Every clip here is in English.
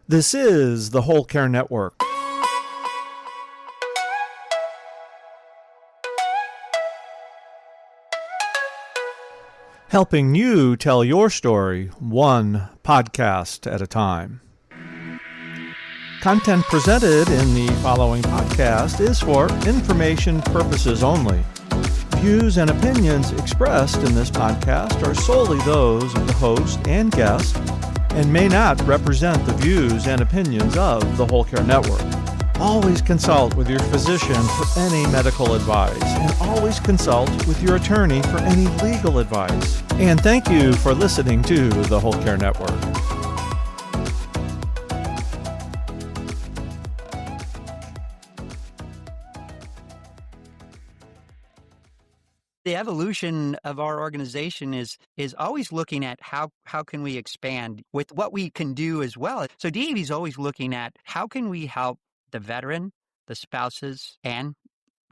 This is the Whole Care Network. Helping you tell your story one podcast at a time. Content presented in the following podcast is for information purposes only. Views and opinions expressed in this podcast are solely those of the host and guest and may not represent the views and opinions of the Whole Care Network. Always consult with your physician for any medical advice, and always consult with your attorney for any legal advice. And thank you for listening to the Whole Care Network. The evolution of our organization is always looking at how can we expand with what we can do as well. So DAV is always looking at how can we help the veteran, the spouses, and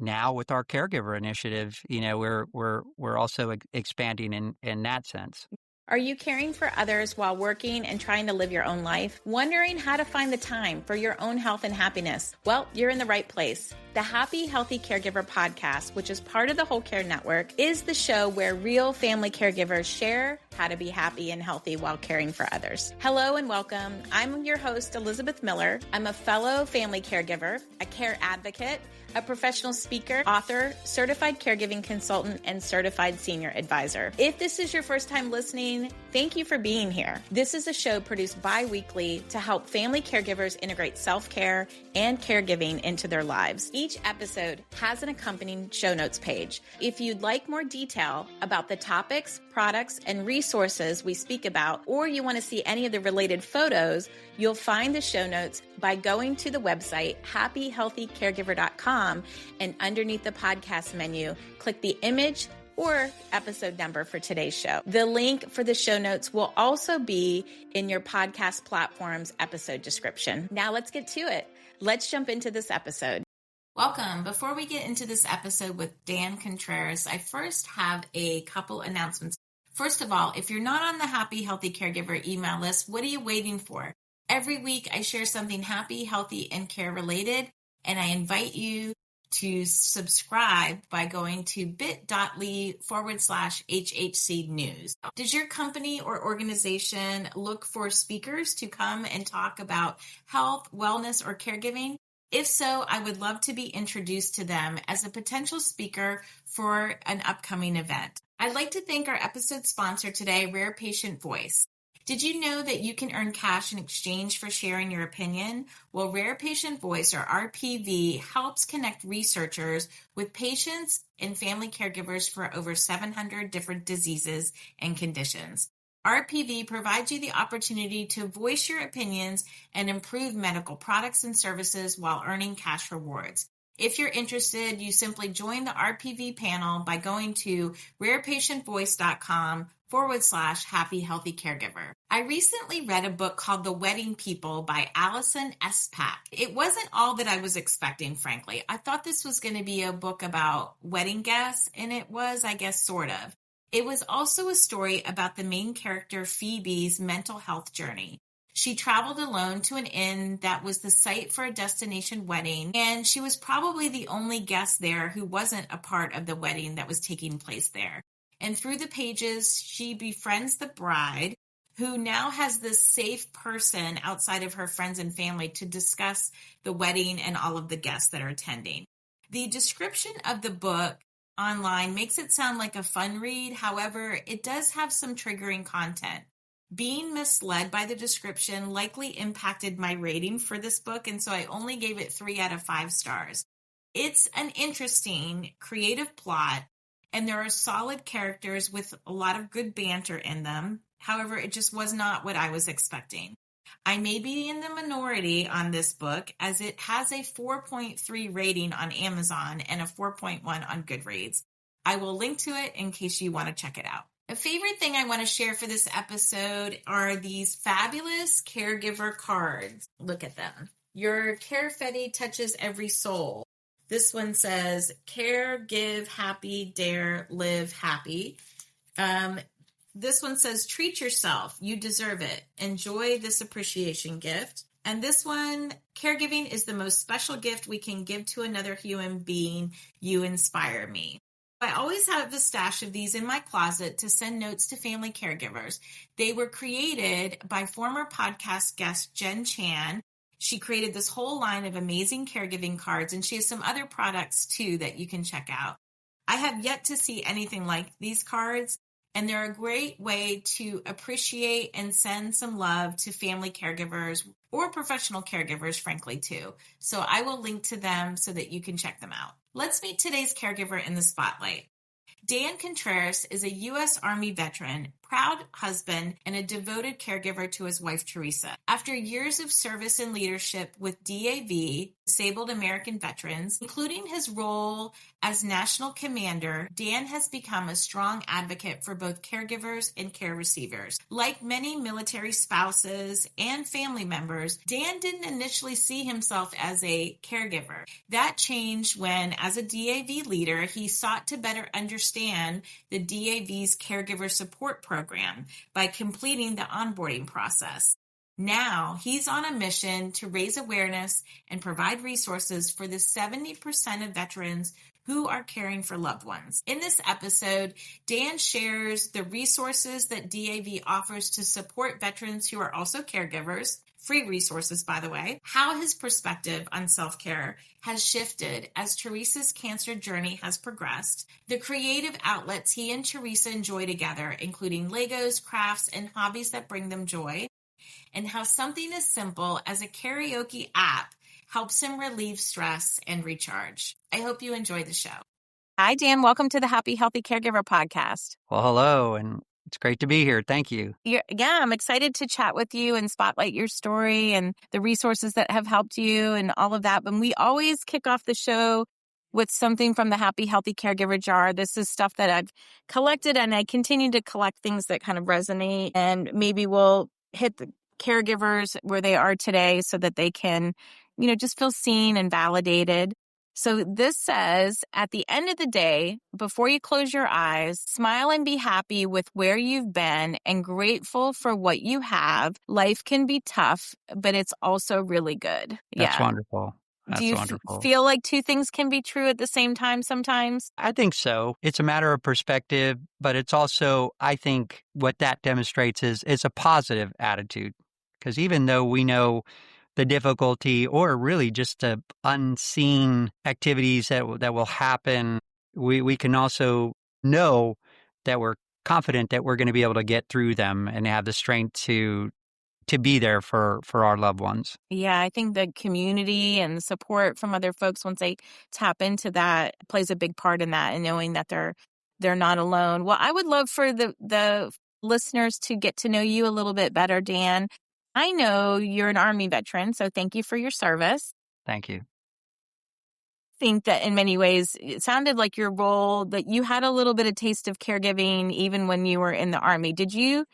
now with our caregiver initiative, we're also expanding in that sense. Are you caring for others while working and trying to live your own life? Wondering how to find the time for your own health and happiness? Well, you're in the right place. The Happy Healthy Caregiver podcast, which is part of the Whole Care Network, is the show where real family caregivers share how to be happy and healthy while caring for others. Hello and welcome. I'm your host, Elizabeth Miller. I'm a fellow family caregiver, a care advocate, a professional speaker, author, certified caregiving consultant, and certified senior advisor. If this is your first time listening, thank you for being here. This is a show produced bi-weekly to help family caregivers integrate self-care and caregiving into their lives. Each episode has an accompanying show notes page. If you'd like more detail about the topics, products, and resources we speak about, or you want to see any of the related photos, you'll find the show notes by going to the website happyhealthycaregiver.com, and underneath the podcast menu, click the image or episode number for today's show. The link for the show notes will also be in your podcast platform's episode description. Now let's get to it. Let's jump into this episode. Welcome. Before we get into this episode with Dan Contreras, I first have a couple announcements. First of all, if you're not on the Happy Healthy Caregiver email list, what are you waiting for? Every week I share something happy, healthy, and care related, and I invite you to subscribe by going to bit.ly/HHC news. Does your company or organization look for speakers to come and talk about health, wellness, or caregiving? If so, I would love to be introduced to them as a potential speaker for an upcoming event. I'd like to thank our episode sponsor today, Rare Patient Voice. Did you know that you can earn cash in exchange for sharing your opinion? Well, Rare Patient Voice, or RPV, helps connect researchers with patients and family caregivers for over 700 different diseases and conditions. RPV provides you the opportunity to voice your opinions and improve medical products and services while earning cash rewards. If you're interested, you simply join the RPV panel by going to rarepatientvoice.com/Happy Healthy Caregiver. I recently read a book called The Wedding People by Allison S. Pack. It wasn't all that I was expecting, frankly. I thought this was going to be a book about wedding guests, and it was, I guess, sort of. It was also a story about the main character, Phoebe's mental health journey. She traveled alone to an inn that was the site for a destination wedding, and she was probably the only guest there who wasn't a part of the wedding that was taking place there. And through the pages, she befriends the bride, who now has this safe person outside of her friends and family to discuss the wedding and all of the guests that are attending. The description of the book online makes it sound like a fun read. However, it does have some triggering content. Being misled by the description likely impacted my rating for this book, and so I only gave it 3 out of 5 stars. It's an interesting, creative plot, and there are solid characters with a lot of good banter in them. However, it just was not what I was expecting. I may be in the minority on this book, as it has a 4.3 rating on Amazon and a 4.1 on Goodreads. I will link to it in case you want to check it out. A favorite thing I want to share for this episode are these fabulous caregiver cards. Look at them. Your Carefetti touches every soul. This one says, care, give, happy, dare, live, happy. This one says, treat yourself. You deserve it. Enjoy this appreciation gift. And this one, caregiving is the most special gift we can give to another human being. You inspire me. I always have a stash of these in my closet to send notes to family caregivers. They were created by former podcast guest Jen Chan. She created this whole line of amazing caregiving cards, and she has some other products too that you can check out. I have yet to see anything like these cards, and they're a great way to appreciate and send some love to family caregivers or professional caregivers, frankly, too. So I will link to them so that you can check them out. Let's meet today's caregiver in the spotlight. Dan Contreras is a U.S. Army veteran, proud husband, and a devoted caregiver to his wife, Teresa. After years of service and leadership with DAV, Disabled American Veterans, including his role as National Commander, Dan has become a strong advocate for both caregivers and care receivers. Like many military spouses and family members, Dan didn't initially see himself as a caregiver. That changed when, as a DAV leader, he sought to better understand the DAV's caregiver support program by completing the onboarding process. Now, he's on a mission to raise awareness and provide resources for the 70% of veterans who are caring for loved ones. In this episode, Dan shares the resources that DAV offers to support veterans who are also caregivers, free resources, by the way, how his perspective on self-care has shifted as Teresa's cancer journey has progressed, the creative outlets he and Teresa enjoy together, including Legos, crafts, and hobbies that bring them joy, and how something as simple as a karaoke app helps him relieve stress and recharge. I hope you enjoy the show. Hi, Dan. Welcome to the Happy Healthy Caregiver podcast. Well, hello, and it's great to be here. Thank you. I'm excited to chat with you and spotlight your story and the resources that have helped you and all of that. But we always kick off the show with something from the Happy Healthy Caregiver jar. This is stuff that I've collected, and I continue to collect things that kind of resonate, and maybe we'll hit the caregivers where they are today so that they can, just feel seen and validated. So this says, at the end of the day, before you close your eyes, smile and be happy with where you've been and grateful for what you have. Life can be tough, but it's also really good. That's wonderful. That's Do you wonderful. feel like two things can be true at the same time sometimes? I think so. It's a matter of perspective, but it's also, I think what that demonstrates is a positive attitude. Because even though we know the difficulty or really just the unseen activities that will happen, we can also know that we're confident that we're going to be able to get through them and have the strength to be there for our loved ones. Yeah, I think the community and support from other folks, once they tap into that, plays a big part in that, and knowing that they're not alone. Well, I would love for the listeners to get to know you a little bit better, Dan. I know you're an Army veteran, so thank you for your service. Thank you. I think that in many ways, it sounded like your role, that you had a little bit of taste of caregiving even when you were in the Army. Did you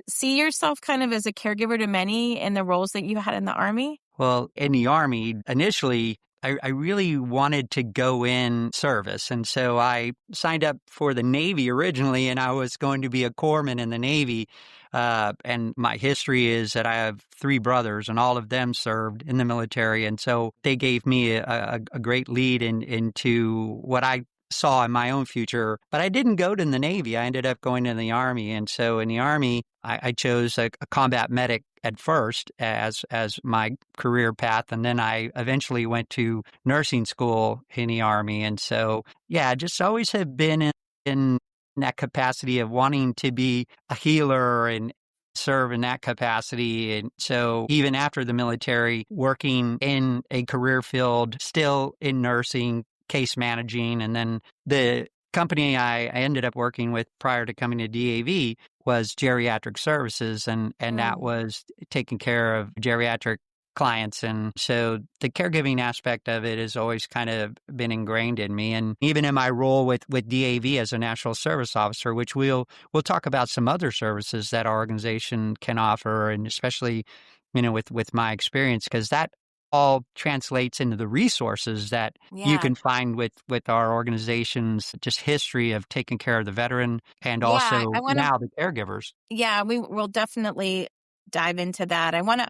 see yourself kind of as a caregiver to many in the roles that you had in the Army? Well, in the Army, initially, I really wanted to go in service. And so I signed up for the Navy originally, and I was going to be a corpsman in the Navy. And my history is that I have 3 brothers, and all of them served in the military. And so they gave me a great lead into what I saw in my own future. But I didn't go to the Navy. I ended up going in the Army. And so in the Army, I chose a combat medic at first as my career path. And then I eventually went to nursing school in the Army. And so, yeah, just always have been in that capacity of wanting to be a healer and serve in that capacity. And so even after the military, working in a career field, still in nursing, case managing. And then the company I ended up working with prior to coming to DAV was geriatric services, and that was taking care of geriatric clients. And so the caregiving aspect of it has always kind of been ingrained in me. And even in my role with DAV as a National Service Officer, which we'll talk about some other services that our organization can offer, and especially, with my experience, because that all translates into the resources that you can find with our organization's just history of taking care of the veteran and also now the caregivers. Yeah, we will definitely dive into that, I want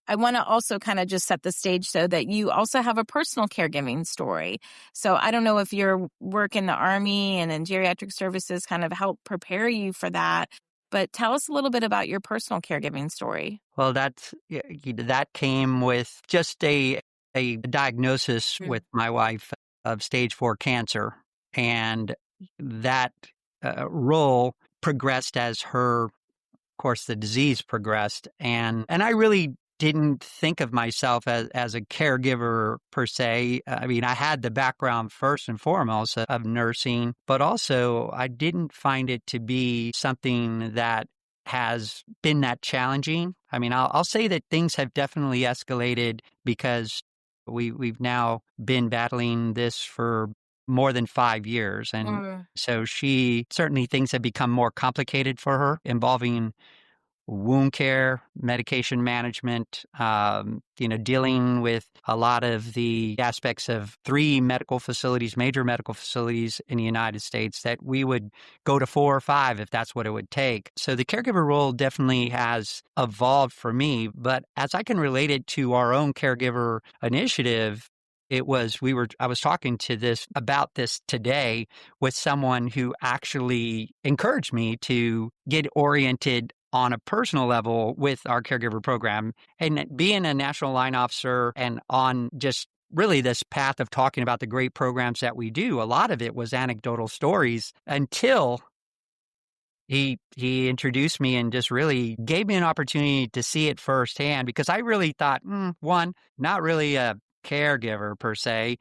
to also kind of just set the stage so that you also have a personal caregiving story. So I don't know if your work in the Army and in geriatric services kind of help prepare you for that, but tell us a little bit about your personal caregiving story. Well, that came with just a diagnosis with my wife of stage 4 cancer, and that role progressed as her course, the disease progressed, and I really didn't think of myself as a caregiver per se. I mean, I had the background first and foremost of nursing, but also I didn't find it to be something that has been that challenging. I mean, I'll say that things have definitely escalated because we've now been battling this for more than 5 years, and so she certainly things have become more complicated for her, involving wound care, medication management, dealing with a lot of the aspects of 3 medical facilities, major medical facilities in the United States, that we would go to 4 or 5 if that's what it would take. So the caregiver role definitely has evolved for me, but as I can relate it to our own caregiver initiative, I was talking about this today with someone who actually encouraged me to get oriented on a personal level with our caregiver program. And being a national line officer and on just really this path of talking about the great programs that we do, a lot of it was anecdotal stories until he introduced me and just really gave me an opportunity to see it firsthand, because I really thought, one, not really a caregiver per se.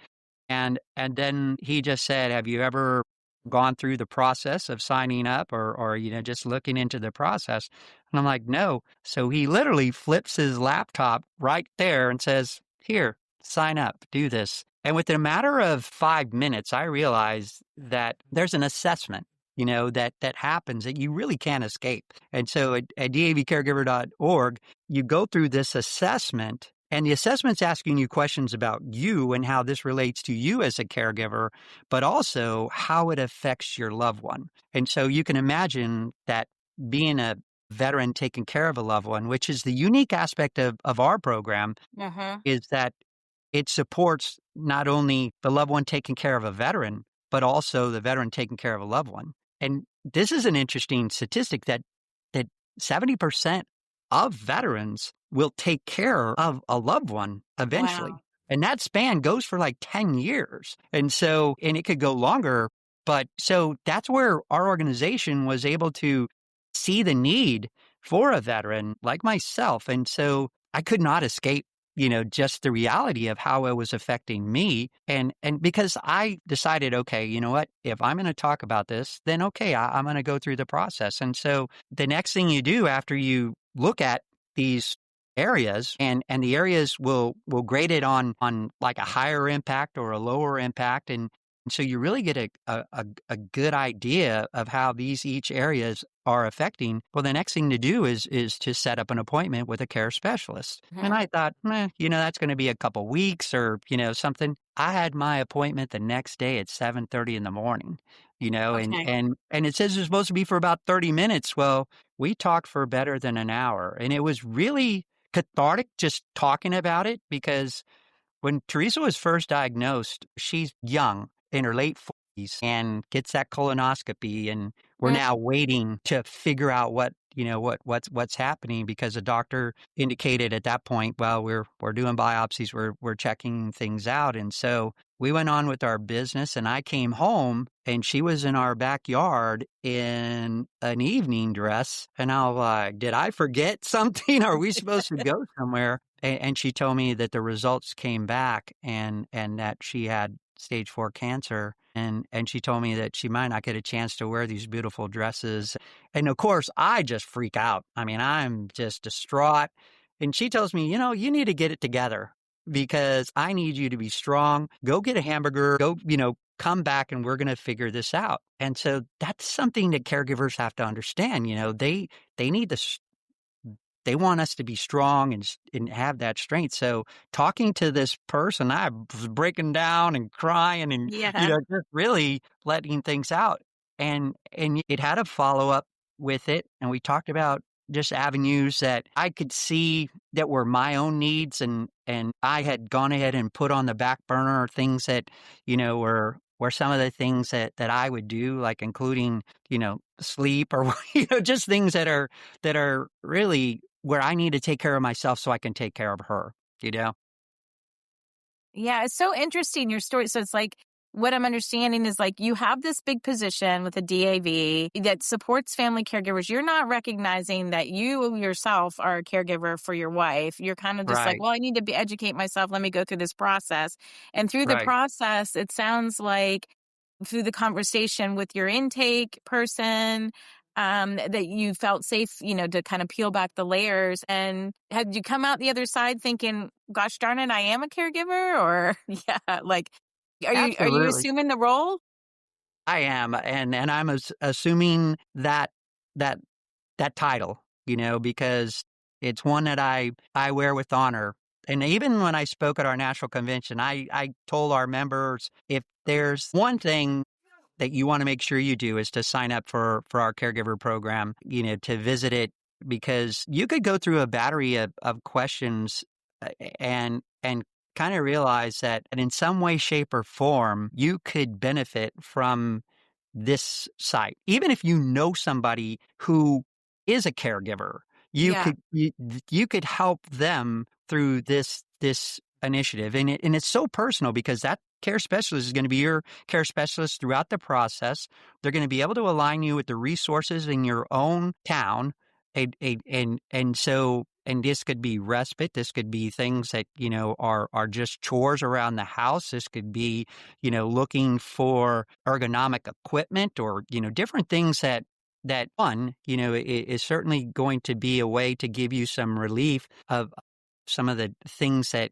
And then he just said, have you ever gone through the process of signing up or just looking into the process? And I'm like, no. So he literally flips his laptop right there and says, here, sign up, do this. And within a matter of 5 minutes, I realized that there's an assessment, that happens that you really can't escape. And so at davcaregiver.org, you go through this assessment, and the assessment's asking you questions about you and how this relates to you as a caregiver, but also how it affects your loved one. And so you can imagine that being a veteran taking care of a loved one, which is the unique aspect of our program, is that it supports not only the loved one taking care of a veteran, but also the veteran taking care of a loved one. And this is an interesting statistic that 70% of veterans will take care of a loved one eventually. Wow. And that span goes for like 10 years. And it could go longer. But so that's where our organization was able to see the need for a veteran like myself. And so I could not escape just the reality of how it was affecting me. And because I decided, okay, you know what, if I'm going to talk about this, then okay, I'm going to go through the process. And so the next thing you do after you look at these areas, and the areas will grade it on like a higher impact or a lower impact. And so you really get a good idea of how each areas are affecting. Well, the next thing to do is to set up an appointment with a care specialist. And I thought, that's going to be a couple weeks or, something. I had my appointment the next day at 7:30 in the morning, Okay. and it says it's supposed to be for about 30 minutes. Well, we talked for better than an hour, and it was really cathartic just talking about it, because when Teresa was first diagnosed, she's young, in her late 40s, and gets that colonoscopy, and we're now waiting to figure out what's happening, because the doctor indicated at that point, well, we're doing biopsies, we're checking things out. And so we went on with our business, and I came home, and she was in our backyard in an evening dress, and I was like, did I forget something? Are we supposed to go somewhere? And she told me that the results came back and that she had stage 4 cancer. And she told me that she might not get a chance to wear these beautiful dresses. And of course, I just freak out. I mean, I'm just distraught. And she tells me, you need to get it together, because I need you to be strong. Go get a hamburger, go, come back, and we're going to figure this out. And so that's something that caregivers have to understand. They need they want us to be strong and have that strength. So talking to this person, I was breaking down and crying and, just really letting things out. And it had a follow-up with it. And we talked about just avenues that I could see that were my own needs, and I had gone ahead and put on the back burner things that, were some of the things that I would do, like including, sleep or, just things that are really where I need to take care of myself so I can take care of her, you know? Yeah, it's so interesting, your story. So it's like, what I'm understanding is like you have this big position with a DAV that supports family caregivers. You're not recognizing that you yourself are a caregiver for your wife. You're kind of just like, Right, well, I need to educate myself. Let me go through this process. And through the right. process, it sounds like through the conversation with your intake person, that you felt safe, to kind of peel back the layers. And had you come out the other side thinking, gosh darn it, I am a caregiver? Or yeah, like, are you Absolutely. assuming the role? I am, and I'm assuming that that title, because it's one that I wear with honor. And even when I spoke at our national convention, I told our members, if there's one thing that you want to make sure you do is to sign up for our caregiver program, to visit it, because you could go through a battery of questions, and kind of realize that in some way, shape, or form, you could benefit from this site. Even if you know somebody who is a caregiver, you Yeah. could you could help them through this initiative. And it's so personal, because that care specialist is going to be your care specialist throughout the process. They're going to be able to align you with the resources in your own town. And this could be respite. This could be things that, are just chores around the house. This could be, looking for ergonomic equipment, or, different things that one, is certainly going to be a way to give you some relief of some of the things that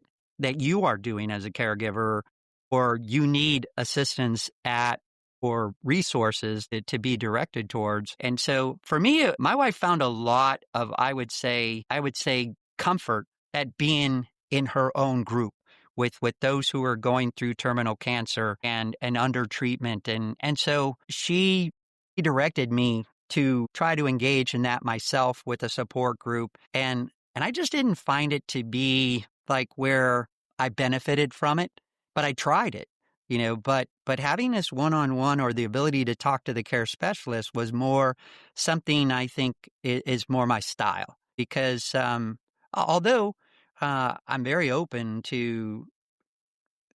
you are doing as a caregiver, or you need assistance at, or resources to be directed towards. And so for me, my wife found a lot of, I would say comfort at being in her own group with those who are going through terminal cancer and under treatment. And so she directed me to try to engage in that myself with a support group. And I just didn't find it to be like where I benefited from it, but I tried it, but having this one-on-one, or the ability to talk to the care specialist, was more something I think is more my style, because, although, I'm very open to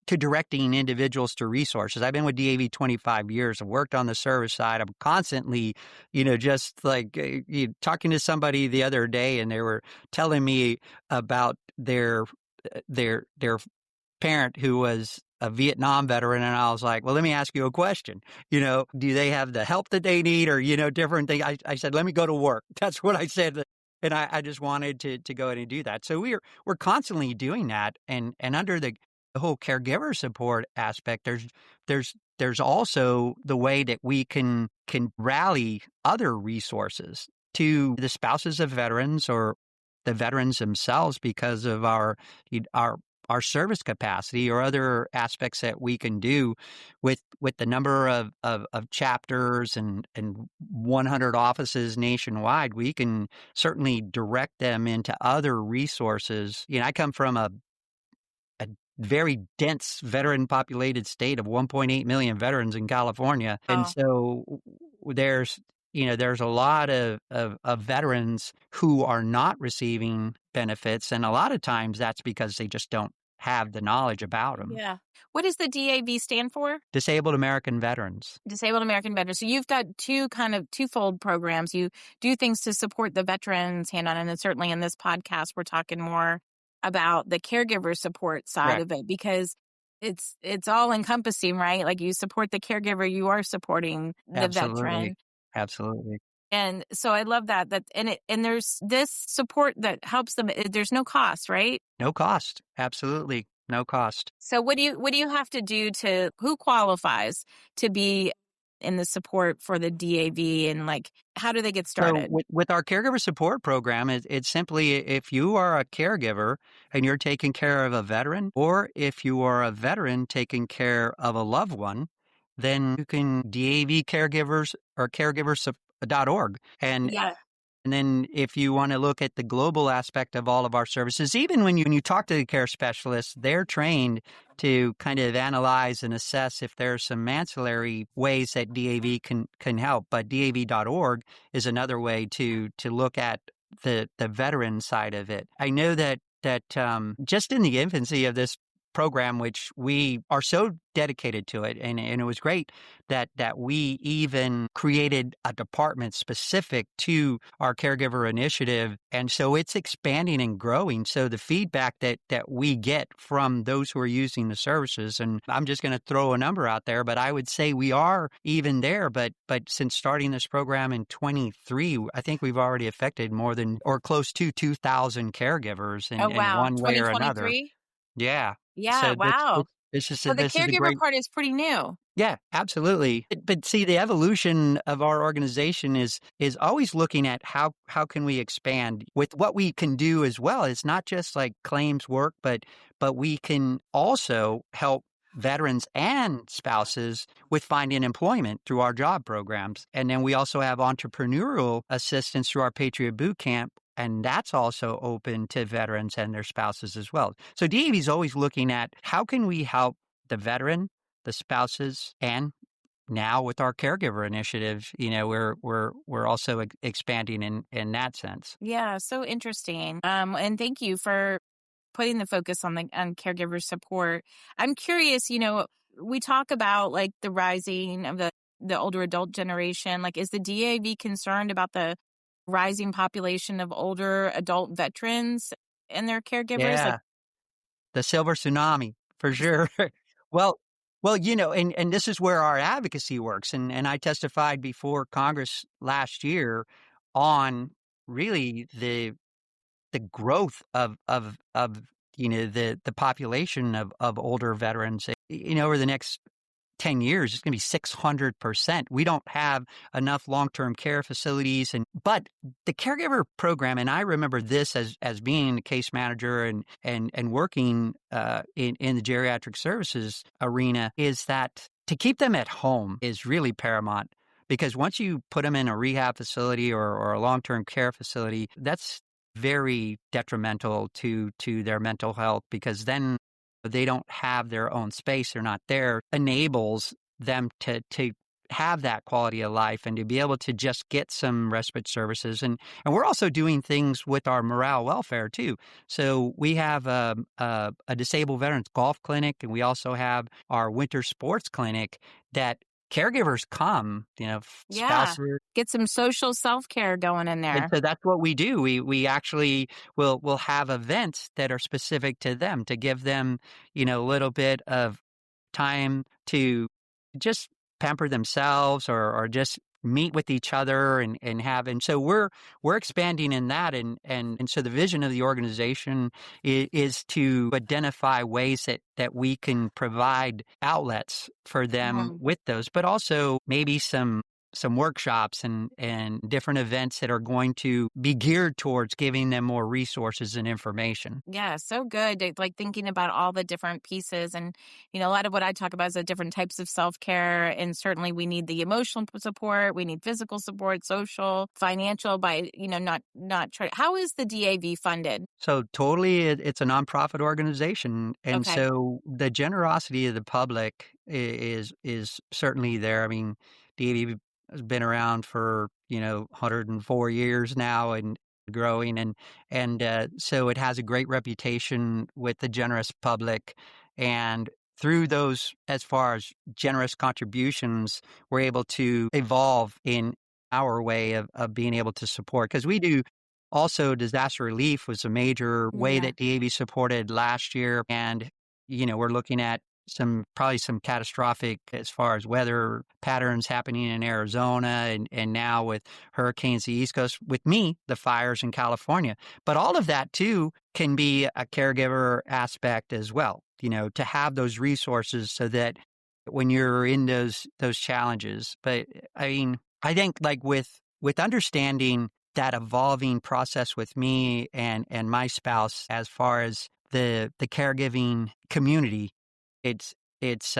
directing individuals to resources. I've been with DAV 25 years. I've worked on the service side. I'm constantly, just like talking to somebody the other day, and they were telling me about their parent who was a Vietnam veteran. And I was like, well, let me ask you a question. Do they have the help that they need, or, different things? I said, let me go to work. That's what I said. And I just wanted to go ahead and do that. So we're constantly doing that. And under the whole caregiver support aspect, there's also the way that we can rally other resources to the spouses of veterans, or the veterans themselves, because of our service capacity, or other aspects that we can do with the number of chapters and 100 offices nationwide. We can certainly direct them into other resources. I come from a very dense veteran populated state of 1.8 million veterans in California. And Oh, so there's a lot of veterans who are not receiving benefits. And a lot of times that's because they just don't have the knowledge about them. yeah. What does the DAV stand for? Disabled American Veterans. Disabled American Veterans. So you've got twofold programs. You do things to support the veterans hand on, and then certainly in this podcast, we're talking more about the caregiver support side Correct. of it, because it's all encompassing, right? Like, you support the caregiver, you are supporting the veteran. Absolutely. Absolutely. And so I love and there's this support that helps them. There's no cost, right? No cost. Absolutely. No cost. So what do you have to do who qualifies to be in the support for the DAV, and like, how do they get So started? with our caregiver support program, it's simply, if you are a caregiver and you're taking care of a veteran, or if you are a veteran taking care of a loved one, then you can DAV caregivers, or caregivers.org. And Yeah. And then if you want to look at the global aspect of all of our services, even when you talk to the care specialists, they're trained to kind of analyze and assess if there are some ancillary ways that DAV can help. But DAV.org is another way to look at the veteran side of it. I know that just in the infancy of this program, which we are so dedicated to it, and it was great that we even created a department specific to our caregiver initiative, and so it's expanding and growing. So the feedback that we get from those who are using the services, and I'm just going to throw a number out there, but I would say we are even there. But since starting this program in 23, I think we've already affected more than or close to 2,000 caregivers in wow. one way or another. 2023? Yeah. Yeah, So wow. this is So the this is a caregiver great. part is pretty new. Yeah, absolutely. But see, the evolution of our organization is always looking at how can we expand with what we can do as well. It's not just like claims work, but we can also help veterans and spouses with finding employment through our job programs. And then we also have entrepreneurial assistance through our Patriot Boot Camp. And that's also open to veterans and their spouses as well. So DAV is always looking at how can we help the veteran, the spouses, and now with our caregiver initiative, we're also expanding in that sense. Yeah, so interesting. And thank you for putting the focus on caregiver support. I'm curious, we talk about like the rising of the older adult generation. Like, is the DAV concerned about the rising population of older adult veterans and their caregivers? Yeah, the silver tsunami for sure. well, and this is where our advocacy works. And I testified before Congress last year on really the growth of the population of older veterans. Over the next 10 years, it's going to be 600%. We don't have enough long-term care facilities. But the caregiver program, and I remember this as being a case manager and working in the geriatric services arena, is that to keep them at home is really paramount. Because once you put them in a rehab facility or a long-term care facility, that's very detrimental to their mental health, because then they don't have their own space. They're not there. Enables them to have that quality of life and to be able to just get some respite services. And we're also doing things with our morale welfare too. So we have a disabled veterans golf clinic, and we also have our winter sports clinic that caregivers come, spouses. Get some social self-care going in there. And so that's what we do. We actually will have events that are specific to them to give them, a little bit of time to just pamper themselves or just meet with each other and have. And so we're expanding in that. And so the vision of the organization is to identify ways that we can provide outlets for them with those, but also maybe some workshops and different events that are going to be geared towards giving them more resources and information. Yeah, so good. Like thinking about all the different pieces. And, a lot of what I talk about is the different types of self-care. And certainly we need the emotional support. We need physical support, social, financial, by, not try. How is the DAV funded? So totally, it's a nonprofit organization. And Okay. so the generosity of the public is certainly there. I mean, DAV has been around for 104 years now and growing, and so it has a great reputation with the generous public. And through those, as far as generous contributions, we're able to evolve in our way of being able to support, because we do. Also, disaster relief was a major way that DAV supported last year, and we're looking at probably some catastrophic as far as weather patterns happening in Arizona and now with hurricanes the East Coast, with the fires in California. But all of that too can be a caregiver aspect as well, to have those resources so that when you're in those challenges. But I mean, I think like with understanding that evolving process with me and my spouse as far as the caregiving community, it's it's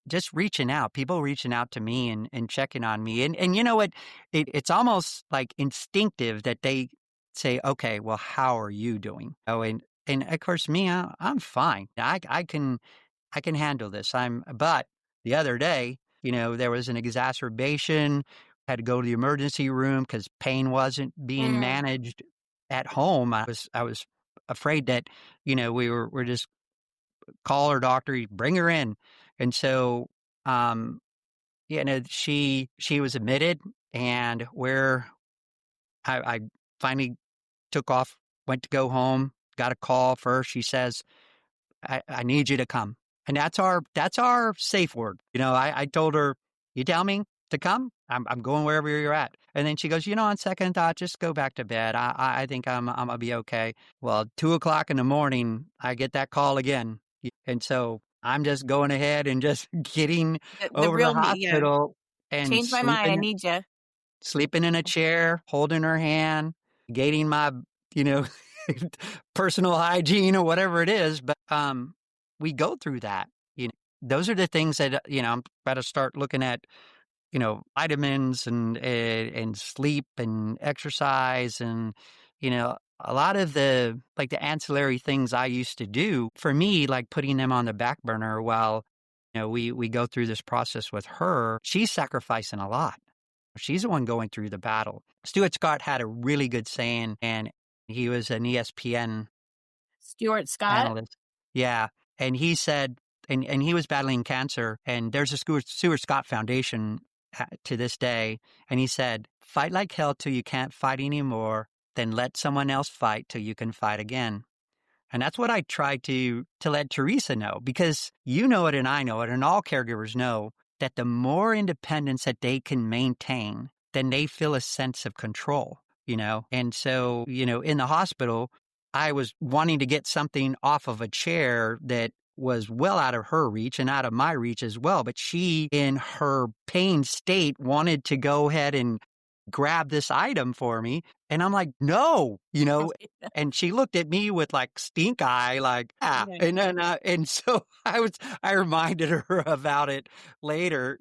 just reaching out, people reaching out to me and checking on me. And you know what? It's almost like instinctive that they say, okay, well, how are you doing? Oh, and of course, me, I'm fine. I can handle this. But the other day, there was an exacerbation, had to go to the emergency room because pain wasn't being Mm. managed at home. I was afraid that, we're just call her doctor, bring her in. And so, she was admitted, and where I finally took off, went to go home, got a call first. She says, I need you to come. And that's our safe word. I told her, you tell me to come, I'm going wherever you're at. And then she goes, on second thought, just go back to bed. I think I'm gonna be okay. Well, 2:00 in the morning, I get that call again. And so I'm just going ahead and just getting The over to real the me, yeah. hospital and Change my mind. I need you. sleeping in a chair, holding her hand, gating my, you know, personal hygiene or whatever it is. But we go through that. Those are the things that I'm about to start looking at. Vitamins and sleep and exercise and a lot of the ancillary things I used to do for me, like putting them on the back burner while we go through this process with her. She's sacrificing a lot. She's the one going through the battle. Stuart Scott had a really good saying, and he was an ESPN Stuart Scott. analyst. Yeah. And he said, and he was battling cancer, and there's a Stuart Scott Foundation to this day. And he said, fight like hell till you can't fight anymore, then let someone else fight till you can fight again. And that's what I try to let Teresa know, because you know it and I know it, and all caregivers know that the more independence that they can maintain, then they feel a sense of control, And so, in the hospital, I was wanting to get something off of a chair that was well out of her reach and out of my reach as well. But she, in her pain state, wanted to go ahead and grab this item for me. And I'm like, no, and she looked at me with like stink eye, like, Yeah. and then, and so I reminded her about it later,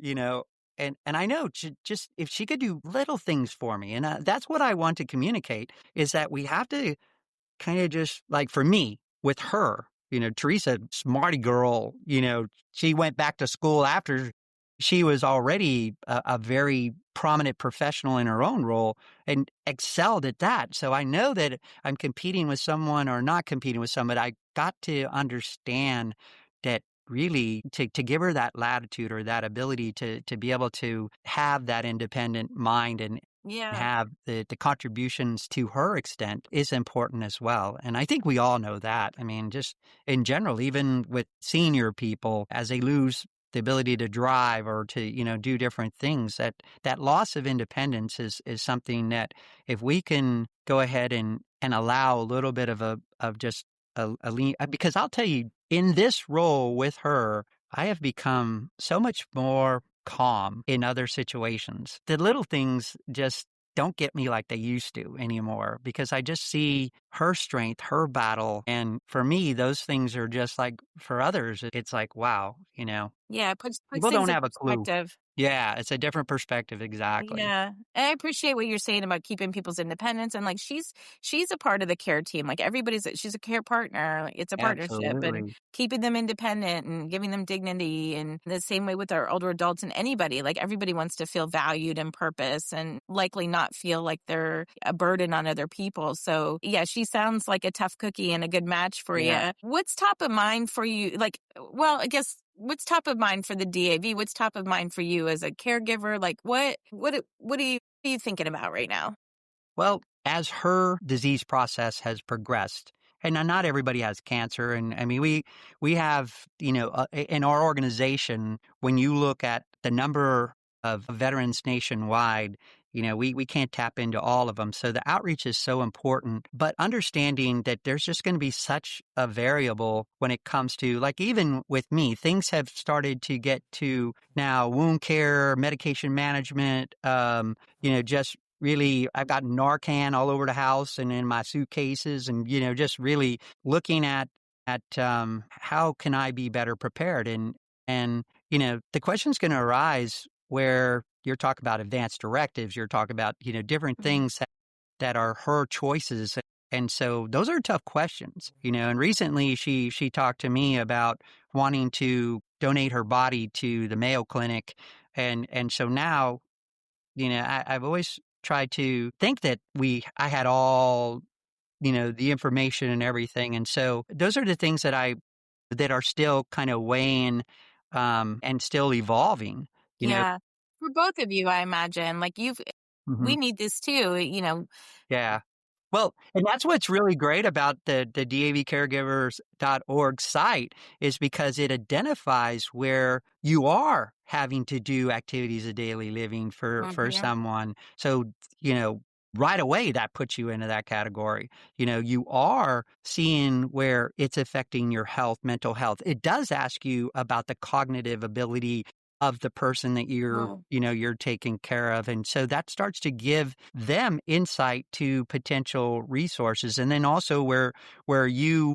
and I know just if she could do little things for me. And that's what I want to communicate, is that we have to kind of just, like, for me with her, Teresa, smarty girl, she went back to school after she was already a very prominent professional in her own role and excelled at that. So I know that I'm competing with someone or not competing with someone. I got to understand that really to give her that latitude or that ability to be able to have that independent mind and Yeah. have the contributions to her extent is important as well. And I think we all know that. I mean, just in general, even with senior people, as they lose the ability to drive or to, do different things, that loss of independence is something that if we can go ahead and allow a little bit of just a lean, because I'll tell you, in this role with her, I have become so much more calm in other situations. The little things just don't get me like they used to anymore, because I just see her strength, her battle. And for me, those things are just like, for others, it's like, wow, Yeah, puts people things don't in have a clue. perspective. Yeah, it's a different perspective. Exactly. Yeah. And I appreciate what you're saying about keeping people's independence. And like she's a part of the care team. Like she's a care partner. Like, it's a partnership, and Absolutely. keeping them independent and giving them dignity. And the same way with our older adults and anybody, like everybody wants to feel valued and purpose and likely not feel like they're a burden on other people. So yeah, she sounds like a tough cookie and a good match for Yeah. you. What's top of mind for you? I guess, what's top of mind for the DAV? What's top of mind for you as a caregiver? Like what are you thinking about right now? Well, as her disease process has progressed, and not everybody has cancer, and I mean, we have, in our organization, when you look at the number of veterans nationwide, we can't tap into all of them. So the outreach is so important, but understanding that there's just going to be such a variable when it comes to, like, even with me, things have started to get to now wound care, medication management, just really, I've got Narcan all over the house and in my suitcases, and just really looking at how can I be better prepared, and And, the question's going to arise where you're talking about advanced directives, you're talking about, different Mhm. things that are her choices. And so those are tough questions, and recently she talked to me about wanting to donate her body to the Mayo Clinic. And so now, I've always tried to think that I had all, the information and everything. And so those are the things that are still kind of weighing, and still evolving, you know. Yeah. For both of you, I imagine, like we Mhm. need this too, Yeah. Well, and that's what's really great about the davcaregivers.org site is because it identifies where you are having to do activities of daily living for Mhm. someone. So, you know, right away that puts you into that category. You are seeing where it's affecting your health, mental health. It does ask you about the cognitive ability of the person that Mm. you're taking care of. And so that starts to give them insight to potential resources. And then also where you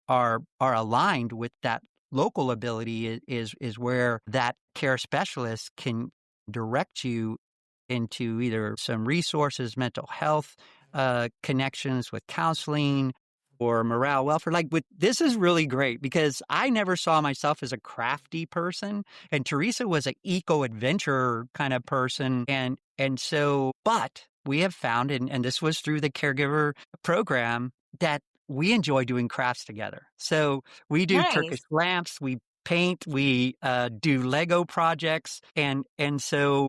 are aligned with that local ability is where that care specialist can direct you into either some resources, mental health connections with counseling or morale welfare. This is really great because I never saw myself as a crafty person, and Teresa was an eco adventure kind of person, and so, but we have found, and this was through the caregiver program, that we enjoy doing crafts together. So we do Turkish Nice. lamps, we paint, we do Lego projects, and so,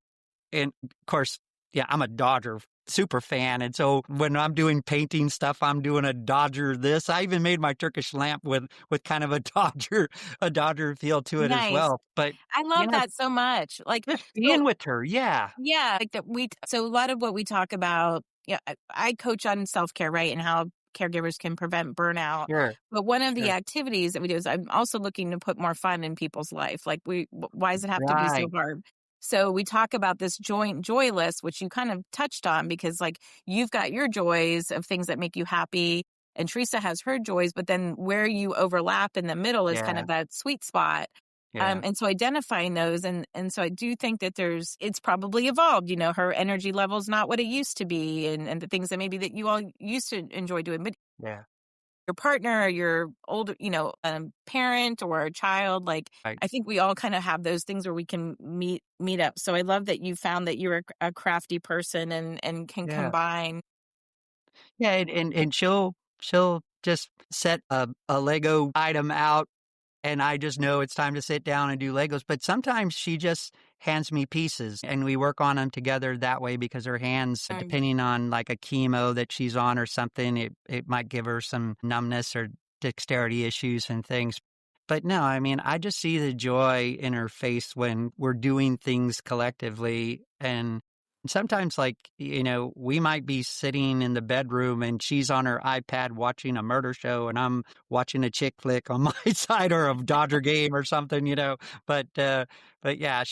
and of course, yeah, I'm a Dodger super fan. And so when I'm doing painting stuff, I'm doing a Dodger this. I even made my Turkish lamp with kind of a Dodger feel to it as Nice. well. But, I love that so much. just So being with her. Yeah. yeah, like that so a lot of what we talk about, yeah, I coach on self-care, right? And how caregivers can prevent burnout. Sure. But one of the Sure. activities that we do is I'm also looking to put more fun in people's life. Like why does it have to be so Right. hard? So we talk about this joint joy list, which you kind of touched on because like you've got your joys of things that make you happy and Teresa has her joys, but then where you overlap in the middle is kind Yeah. of that sweet spot. Yeah. And so identifying those and so I do think that it's probably evolved, her energy level's not what it used to be and the things that maybe that you all used to enjoy doing. But Yeah. your partner or your older, parent or a child, like Right. I think we all kind of have those things where we can meet up. So I love that you found that you're a crafty person and can Yeah. combine. Yeah. And she'll just set a Lego item out, and I just know it's time to sit down and do Legos. But sometimes she just hands me pieces and we work on them together that way because her hands, Mm. depending on like a chemo that she's on or something, it might give her some numbness or dexterity issues and things. But no, I mean, I just see the joy in her face when we're doing things collectively. And sometimes, we might be sitting in the bedroom and she's on her iPad watching a murder show and I'm watching a chick flick on my side or a Dodger game or something. But yeah,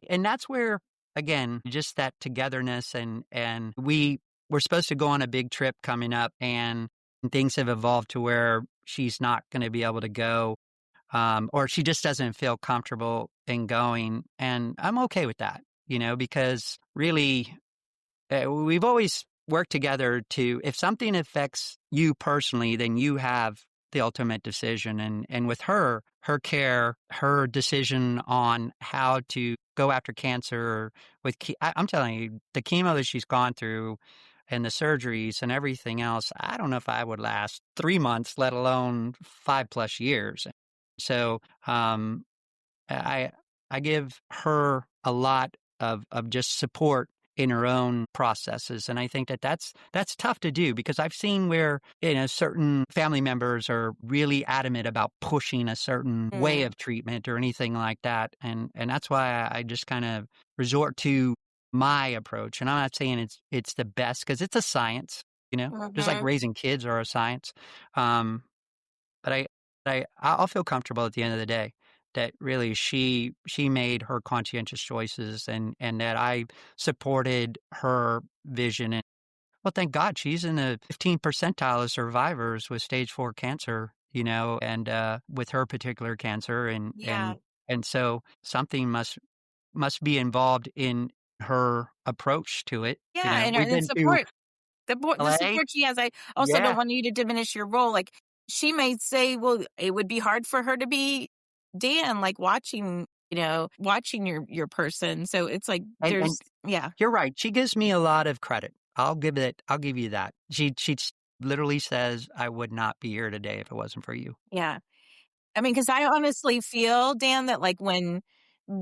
and that's where, again, just that togetherness and we're supposed to go on a big trip coming up, and things have evolved to where she's not going to be able to go, or she just doesn't feel comfortable in going. And I'm okay with that, because really, we've always worked together if something affects you personally, then you have the ultimate decision. And with her care, her decision on how to go after cancer I'm telling you, the chemo that she's gone through and the surgeries and everything else, I don't know if I would last 3 months, let alone 5+ years. So, I I give her a lot of just support in her own processes, and I think that's tough to do because I've seen where certain family members are really adamant about pushing a certain way Mm. of treatment or anything like that, and that's why I just kind of resort to my approach. And I'm not saying it's the best because it's a science, just like Mhm. raising kids are a science. Um, but I'll feel comfortable at the end of the day that really she made her conscientious choices, and that I supported her vision. And well, thank God she's in the 15th percentile of survivors with stage 4 cancer, and with her particular cancer, and Yeah. And so something must be involved in her approach to it. Yeah, and We've and been to support the LA. support she has. I also don't Yeah, want you to diminish your role. Like, she may say, well, it would be hard for her to be Dan, like watching your person. So it's like and there's yeah, you're right. She gives me a lot of credit. I'll give you that. She literally says, "I would not be here today if it wasn't for you." yeah. I mean, because I honestly feel, Dan, that like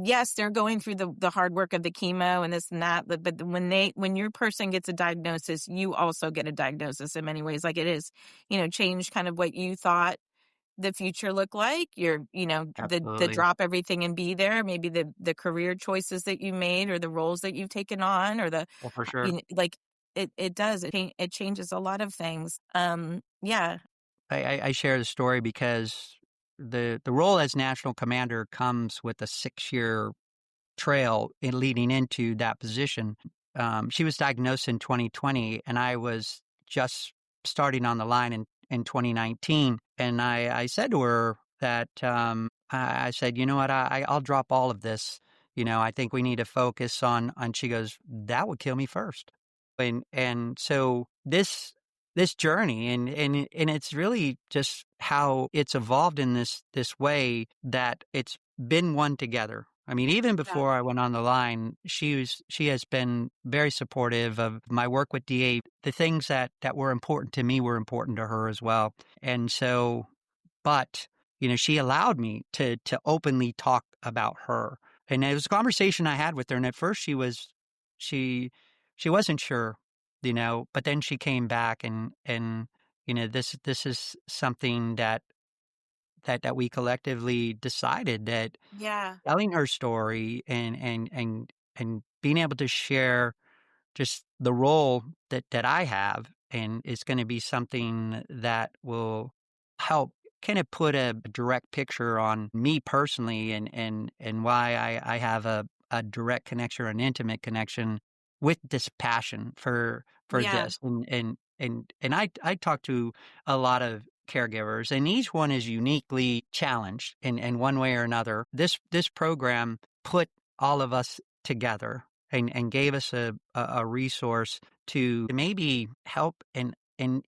yes, they're going through the hard work of the chemo and this and that, but when your person gets a diagnosis, you also get a diagnosis in many ways. Like it is, change kind of what you thought the future looked like. The Absolutely. drop everything and be there. Maybe the career choices that you made, or the roles that you've taken on, or Well, for sure. like it does. It changes a lot of things. Yeah, I share the story because the role as national commander comes with a 6-year trail in leading into that position. She was diagnosed in 2020, and I was just starting on the line in 2019. And I said to her that I said, you know what, I'll drop all of this. I think we need to focus on. She goes, that would kill me first. And so this journey and it's really just how it's evolved in this way that it's been one together. I mean, even yeah, before I went on the line, she has been very supportive of my work with DA. The things that were important to me were important to her as well. And so, but she allowed me to openly talk about her. And it was a conversation I had with her. And at first she she wasn't sure, but then she came back and this is something that we collectively decided that yeah, telling her story and being able to share just the role that I have and is going to be something that will help kind of put a direct picture on me personally and why I have a direct connection or an intimate connection with this passion for yeah, this and I talk to a lot of caregivers and each one is uniquely challenged in one way or another. This program put all of us together and gave us a resource to maybe help and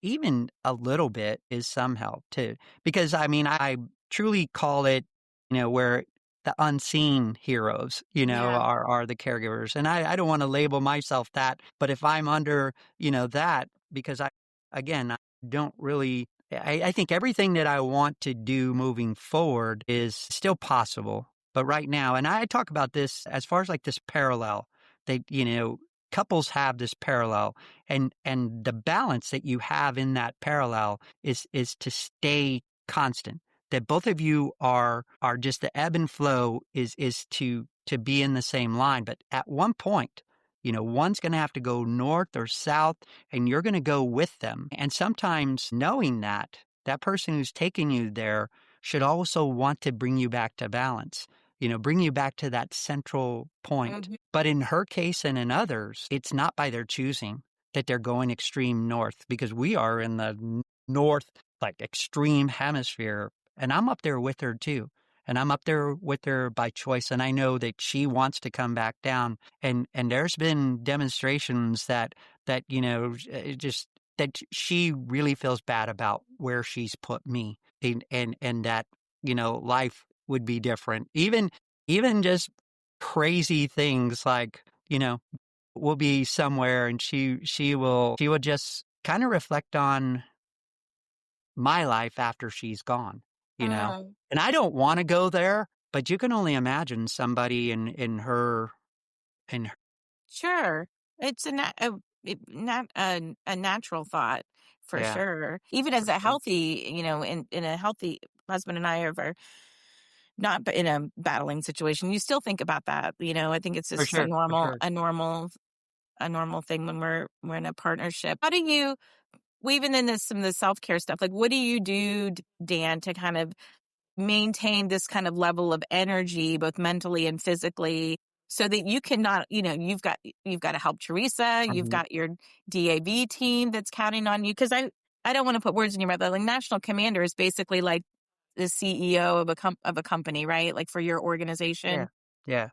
even a little bit is some help too. Because I mean, I truly call it, where the unseen heroes, yeah. are the caregivers. And I don't want to label myself that, but if I'm under, that, because again, I don't really, I think everything that I want to do moving forward is still possible. But right now, and I talk about this as far as like this parallel, they, couples have this parallel and the balance that you have in that parallel is to stay constant. That both of you are just the ebb and flow is to be in the same line. But at one point, one's going to have to go north or south and you're going to go with them. And sometimes knowing that person who's taking you there should also want to bring you back to balance, bring you back to that central point. Mhm. But in her case and in others, it's not by their choosing that they're going extreme north because we are in the north, like extreme hemisphere. And I'm up there with her too. And I'm up there with her by choice. And I know that she wants to come back down. And there's been demonstrations that, just that she really feels bad about where she's put me and that, life would be different. Even just crazy things like, we'll be somewhere and she will just kind of reflect on my life after she's gone, you know? Mm, And I don't want to go there, but you can only imagine somebody in her sure. It's a natural thought for yeah, sure. Even as for a sure. healthy, in a healthy husband and I are not in a battling situation, you still think about that. I think it's For just a sure, for normal, sure. a normal thing when we're in a partnership. How do you, even in some of the self-care stuff, like what do you do, Dan, to kind of maintain this kind of level of energy, both mentally and physically, so that you cannot, you've got to help Teresa, you've Mhm. got your DAV team that's counting on you. Because I don't want to put words in your mouth, but like national commander is basically like the CEO of a company, right? Like for your organization. Yeah. Yeah.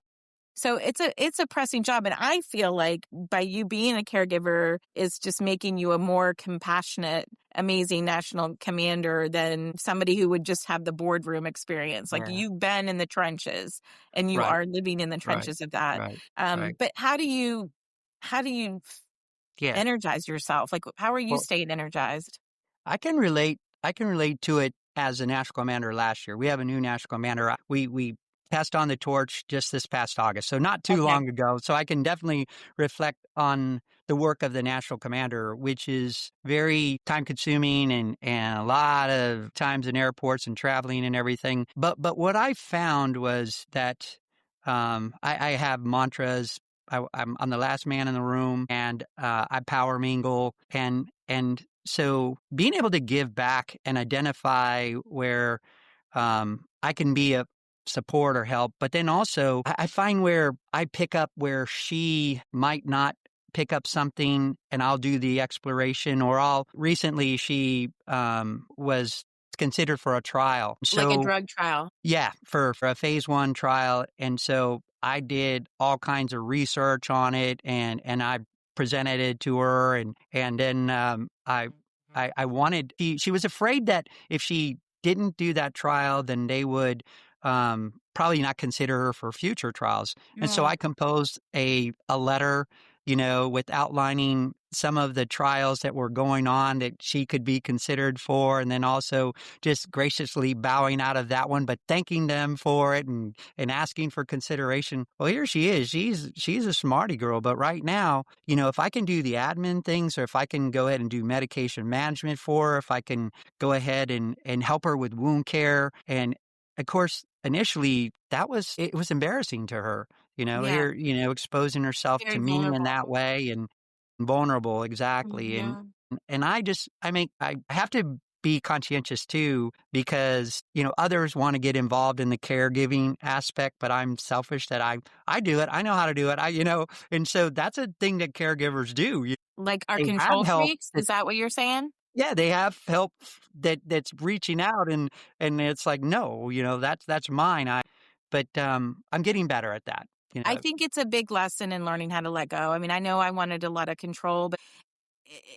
So it's a pressing job. And I feel like by you being a caregiver is just making you a more compassionate, amazing national commander than somebody who would just have the boardroom experience. Like Yeah. you've been in the trenches and you Right. are living in the Right. trenches of that. Right. Right. But how do you Yeah. energize yourself? Like how are you Well, staying energized? I can relate to it as a national commander last year. We have a new national commander. We passed on the torch just this past August, so not too Okay. long ago. So I can definitely reflect on the work of the national commander, which is very time consuming and a lot of times in airports and traveling and everything. But what I found was that I have mantras. I'm the last man in the room, and I power mingle, and so being able to give back and identify where I can be a support or help, but then also I find where I pick up where she might not pick up something, and I'll do the exploration. Or I'll recently she was considered for a trial, Like a so drug trial. yeah, for a phase 1 trial, and so I did all kinds of research on it, and I presented it to her, and then, I wanted she was afraid that if she didn't do that trial, then they would, probably not consider her for future trials, and so Oh, I composed a letter, with outlining some of the trials that were going on that she could be considered for, and then also just graciously bowing out of that one, but thanking them for it and asking for consideration. Well, here she is. She's a smarty girl, but right now, if I can do the admin things, or if I can go ahead and do medication management for her, if I can go ahead and help her with wound care, and of course, initially it was embarrassing to her, yeah. here, exposing herself to Very me in vulnerable. that way and vulnerable, exactly. And Yeah. and I have to be conscientious too, because, others want to get involved in the caregiving aspect, but I'm selfish that I do it. I know how to do it. And so that's a thing that caregivers do. Like our They have control help freaks? that, Is that what you're saying? yeah, they have help that's reaching out, and it's like, no, that's mine. But I'm getting better at that. I think it's a big lesson in learning how to let go. I mean, I know I wanted a lot of control, but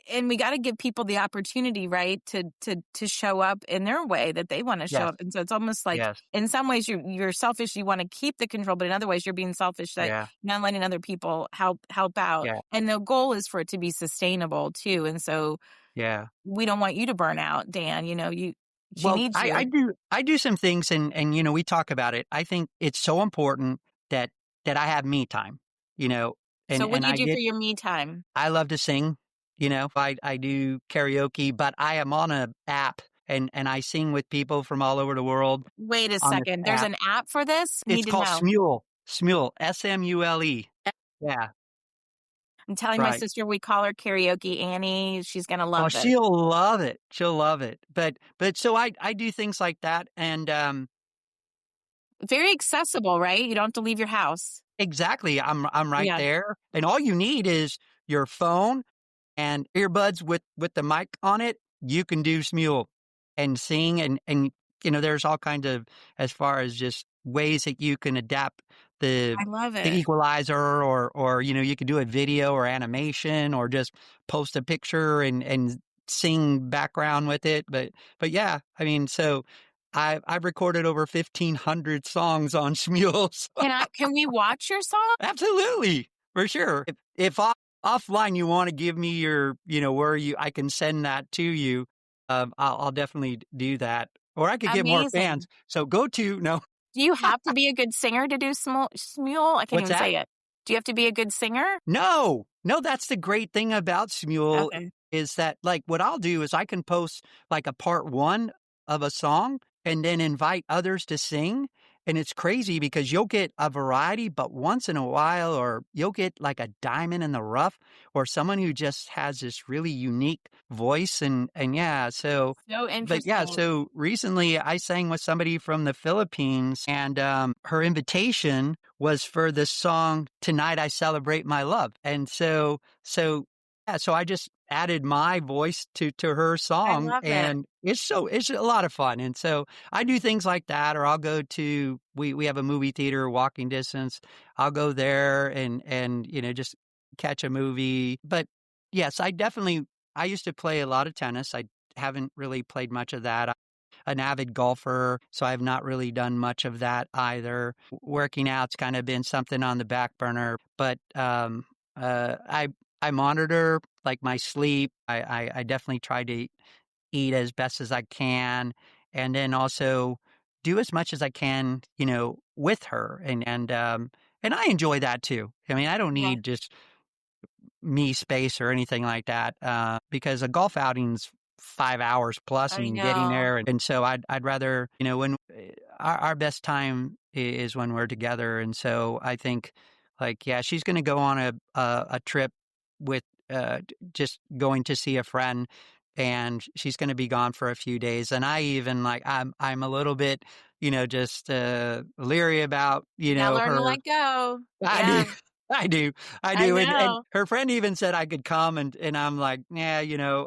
and we got to give people the opportunity, right, to show up in their way that they want to show Yes, up. And so it's almost like, yes, in some ways, you're selfish. You want to keep the control, but in other ways, you're being selfish that yeah, you're not letting other people help out. yeah, And the goal is for it to be sustainable too. And so yeah. we don't want you to burn out, Dan. She Well, needs I you. do some things, and we talk about it. I think it's so important that I have me time, you know, So what and do you do for your me time? I love to sing, I do karaoke, but I am on a app, and I sing with people from all over the world Wait a on this second. There's app. an app for this? It's Need to called know. Smule, Smule. Yeah, I'm telling my right. sister we call her Karaoke Annie. She's going to Oh, love this. she'll love it. She'll love it. But so I do things like that, and Very accessible, right? You don't have to leave your house. exactly, I'm right Yeah. there, and all you need is your phone and earbuds with the mic on it. You can do Smule and sing, and there's all kinds of, as far as just ways that you can adapt the I love the it. equalizer, or you can do a video or animation, or just post a picture and sing background with it. But yeah, I mean, so I've recorded over 1,500 songs on Smules. Can we watch your song? Absolutely, for sure. If offline you want to give me your, where I can send that to you, I'll definitely do that. Or I could get more fans. Amazing. So go to, no, Do you have to be a good singer to do Smule? I can't what's even that? say it. Do you have to be a good singer? No, that's the great thing about Smule, Okay. is that, like, what I'll do is I can post like a part 1 of a song and then invite others to sing. And it's crazy because you'll get a variety, but once in a while, or you'll get like a diamond in the rough, or someone who just has this really unique voice. And yeah, So but yeah, interesting. so recently I sang with somebody from the Philippines, and her invitation was for the song "Tonight I Celebrate My Love," and so yeah, so I just added my voice to her I song, love it. and it's a lot of fun. And so I do things like that, or I'll go to we have a movie theater walking distance. I'll go there and just catch a movie. But yes, I used to play a lot of tennis. I haven't really played much of that. I'm an avid golfer, so I've not really done much of that either. Working out's kind of been something on the back burner, but I monitor like my sleep. I definitely try to eat as best as I can, and then also do as much as I can, with her, and I enjoy that too. I mean, I don't Yeah, need just me space or anything like that, because a golf outing's 5 hours plus I and getting know. there. And so I'd rather, when our best time is when we're together. And so I think like, yeah, she's going to go on a trip with, just going to see a friend, and she's going to be gone for a few days. And I even like, I'm a little bit, just, leery about, Gotta learn to her. let go. I do. Yeah, I do. I I do. And know. her friend even said I could come, and I'm like, yeah,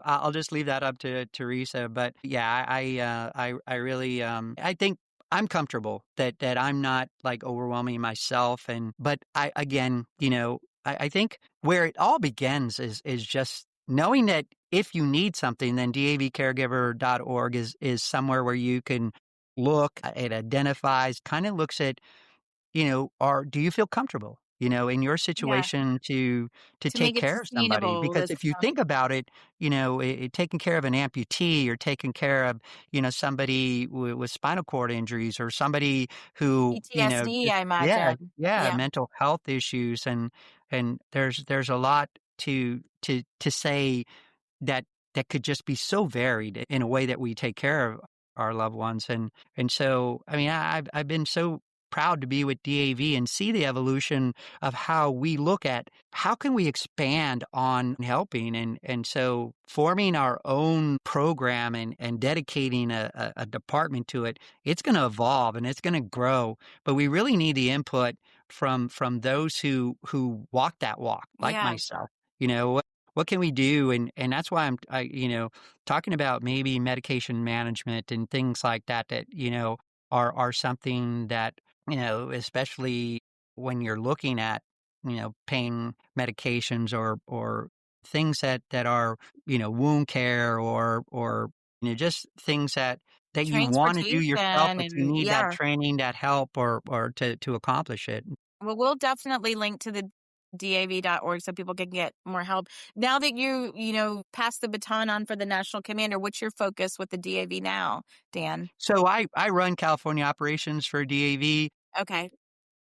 I'll just leave that up to Teresa. But yeah, I really, I think I'm comfortable that I'm not like overwhelming myself. But again, I think where it all begins is just knowing that if you need something, then davcaregiver.org is somewhere where you can look. It identifies, kind of looks at, or do you feel comfortable, in your Yeah, situation to to take make it care of somebody? sustainable. Because This if you think about it, taking care of an amputee, or taking care of, somebody with spinal cord injuries, or somebody who, PTSD, just, I yeah, imagine. yeah, Yeah, mental health issues, and there's a lot to say that could just be so varied in a way that we take care of our loved ones. And so, I mean, I've been so proud to be with DAV and see the evolution of how we look at how can we expand on helping. And so forming our own program and dedicating a department to it, it's going to evolve and it's going to grow, but we really need the input from those who walk that walk, like yeah, myself. What can we do? And that's why talking about maybe medication management and things like that, are something that, especially when you're looking at, pain medications, or things that are, wound care, or, just things that you want to do transportation yourself, but you and need that yeah. training, that help, or to accomplish it. Well, we'll definitely link to the dav.org so people can get more help. Now that pass the baton on for the national commander, what's your focus with the DAV now, Dan? So I run California operations for DAV. Okay.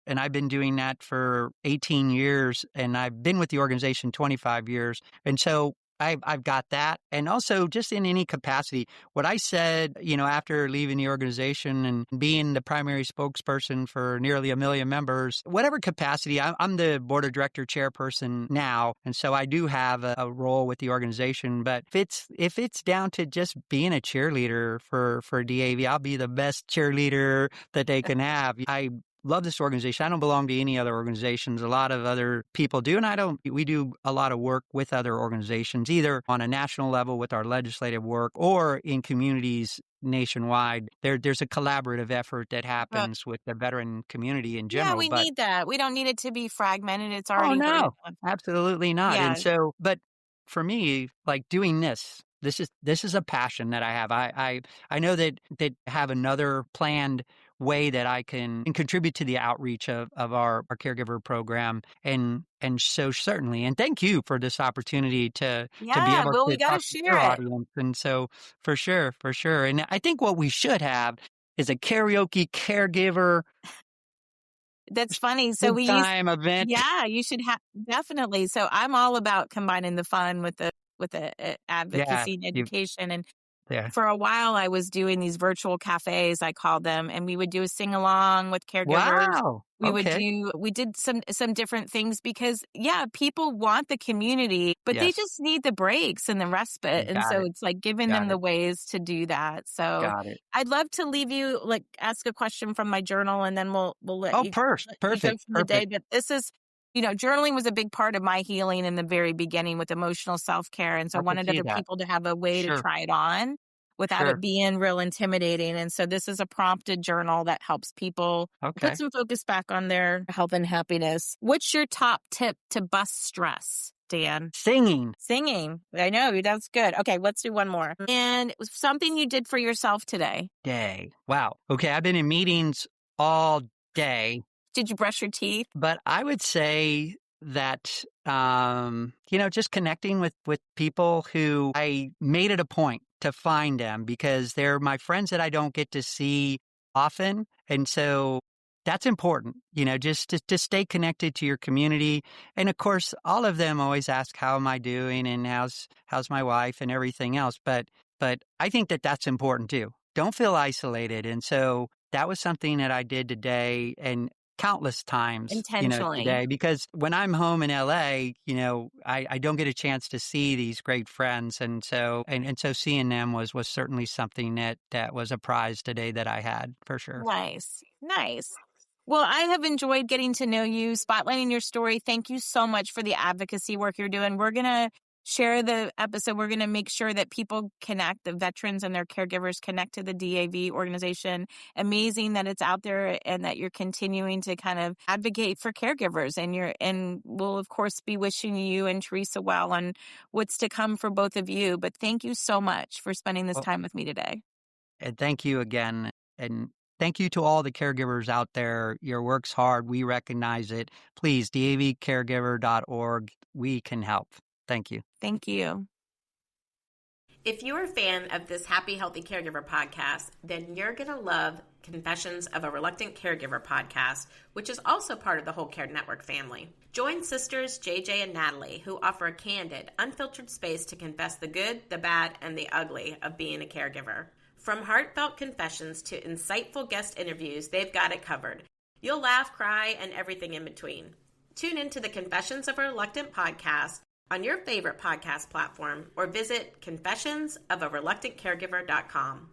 And I've been doing that for 18 years, and I've been with the organization 25 years. And so I've got that. And also just in any capacity, what I said, after leaving the organization and being the primary spokesperson for nearly 1 million members, whatever capacity, I'm the board of director chairperson now. And so I do have a role with the organization. But if it's down to just being a cheerleader for DAV, I'll be the best cheerleader that they can have. I love this organization. I don't belong to any other organizations. A lot of other people do, and we do a lot of work with other organizations, either on a national level with our legislative work, or in communities nationwide. There's a collaborative effort that Well, happens with the veteran community in yeah, general. we But need that. We don't need it to be fragmented. It's oh already very no, absolutely not. yeah, And so, but for me, like doing this is a passion that I have. I know that have another planned way that I can contribute to the outreach of our caregiver program. And so certainly, and thank you for this opportunity to be yeah. able Well, we to got to talk to share your it. audience. And so for sure. And I think what we should have is a karaoke caregiver That's funny. So good we use, time event. yeah, you should have definitely. So I'm all about combining the fun with the Yeah. advocacy and education. And Yeah. for a while, I was doing these virtual cafes, I called them, and we would do a sing along with caregivers. Wow. Okay. We did some different things because, yeah, people want the community, but they Yes. just need the breaks and the respite. And Got so it. it's like giving them Got the it. ways to do that. So Got it. I'd love to leave you, like, ask a question from my journal, and then we'll let Oh, you go perfect. from the day. Perfect. But this is journaling was a big part of my healing in the very beginning with emotional self-care. And so I I can wanted see other that. people to have a way to Sure, try it on without it sure. being real intimidating. And so this is a prompted journal that helps people put Okay. some focus back on their health and happiness. What's your top tip to bust stress, Dan? Singing. Singing. I know, that's good. Okay, let's do one more. And something you did for yourself today. Day. Wow. Okay, I've been in meetings all day, Did you brush your teeth? but I would say that just connecting with people who I made it a point to find them because they're my friends that I don't get to see often, and so that's important. Just to stay connected to your community, and of course, all of them always ask how am I doing and how's my wife and everything else, but I think that that's important too. Don't feel isolated, and so that was something that I did today, and countless times, Intentionally. today, because when I'm home in LA, I don't get a chance to see these great friends. And so, and so seeing them was certainly something that was a prize today that I had for sure. Nice. Nice. Well, I have enjoyed getting to know you, spotlighting your story. Thank you so much for the advocacy work you're doing. We're going to share the episode. We're going to make sure that people connect, the veterans and their caregivers connect to the DAV organization. Amazing that it's out there and that you're continuing to kind of advocate for caregivers. And we'll, of course, be wishing you and Teresa well on what's to come for both of you. But thank you so much for spending this Well, time with me today. and thank you again. And thank you to all the caregivers out there. Your work's hard. We recognize it. Please, davcaregiver.org. We can help. Thank you. Thank you. If you're a fan of this Happy Healthy Caregiver podcast, then you're going to love Confessions of a Reluctant Caregiver podcast, which is also part of the Whole Care Network family. Join sisters JJ and Natalie, who offer a candid, unfiltered space to confess the good, the bad, and the ugly of being a caregiver. From heartfelt confessions to insightful guest interviews, they've got it covered. You'll laugh, cry, and everything in between. Tune into the Confessions of a Reluctant podcast on your favorite podcast platform or visit confessionsofareluctantcaregiver.com.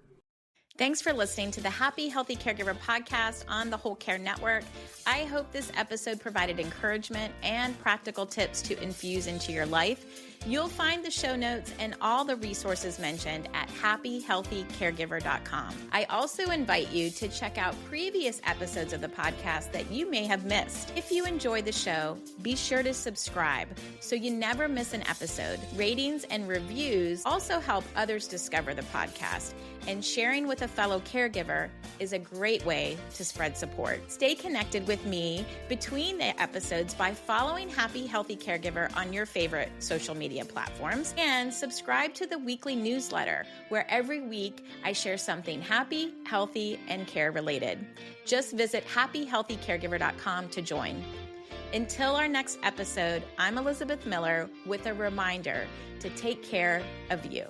Thanks for listening to the Happy Healthy Caregiver podcast on the Whole Care Network. I hope this episode provided encouragement and practical tips to infuse into your life. You'll find the show notes and all the resources mentioned at happyhealthycaregiver.com. I also invite you to check out previous episodes of the podcast that you may have missed. If you enjoy the show, be sure to subscribe so you never miss an episode. Ratings and reviews also help others discover the podcast, and sharing with a fellow caregiver is a great way to spread support. Stay connected with me between the episodes by following Happy Healthy Caregiver on your favorite social media platforms, and subscribe to the weekly newsletter where every week I share something happy, healthy, and care related. Just visit happyhealthycaregiver.com to join. Until our next episode, I'm Elizabeth Miller with a reminder to take care of you.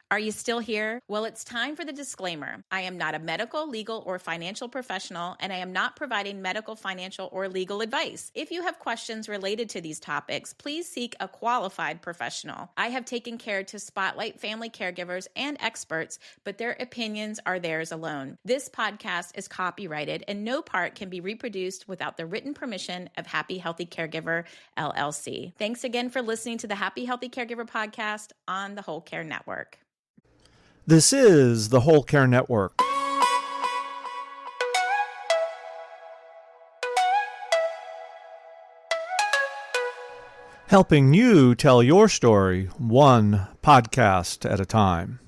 Are you still here? Well, it's time for the disclaimer. I am not a medical, legal, or financial professional, and I am not providing medical, financial, or legal advice. If you have questions related to these topics, please seek a qualified professional. I have taken care to spotlight family caregivers and experts, but their opinions are theirs alone. This podcast is copyrighted, and no part can be reproduced without the written permission of Happy Healthy Caregiver, LLC. Thanks again for listening to the Happy Healthy Caregiver podcast on the Whole Care Network. This is the Whole Care Network. Helping you tell your story one podcast at a time.